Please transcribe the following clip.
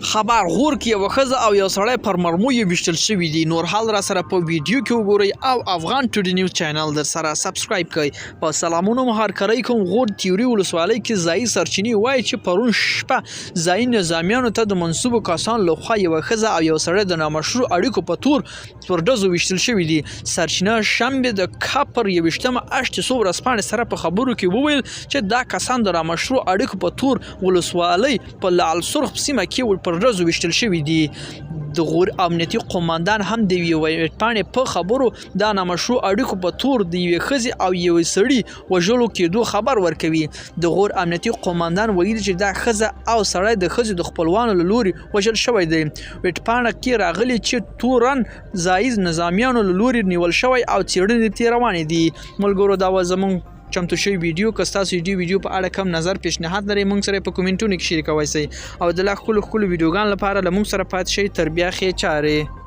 خبر غور کې یو ښځه او یو سړی پر مرمویو ویشتل شوي دي. نور حال را سره په ویډیو کې وګورئ او افغان ټوډې نیوز چینل در سره سبسکرایب کړئ. په سلامونو مو هرکلی کوم. غور تیوري ولسوالۍ کې ځایي سرچینې وایي چې پرون شپه ځایي نظامیانو ته د منصوبو کسانو لخوا یوه ښځه او یو سړی د نامشروع اړیکو په تور پر ډزو ویشتل شوي دي. سرچینه شنبې د کاپر 21مه اشتې څو ورځپاڼې سره په خبرو کې وویل چې دا کسان د نامشروع اړیکو په تور ولسوالۍ په لعل سرخ سیمه کې پر ډزو ویشتل شوي دي. د غور امنیتي قوماندان هم د یوې پاڼې په خبرو دا نامشروع اړیکو په تور د یوې ښځې او یوې سړي وژلو کېدو خبر ورکوي. د غور امنیتي قوماندان ویلي چې دا ښځه او سړی د ښځې د خپلوانو له لوري وژل شوی دی. ویټپاڼه کې راغلي چې تورن ځایي نظامیانو له لوري نیول شوی او څېړنې ترې روانې دي. ملګرو دا زموږ چمتو شوی ویډیو که ستاسو ویډیو په اړه کم نظر پیشنهاد لرئ موږ سره په کومنټونو کې شریکولی شئ او د لا ښکلو ویډیوګانو لپاره له موږ سره پاتې شئ. تر بیا ښې چارې.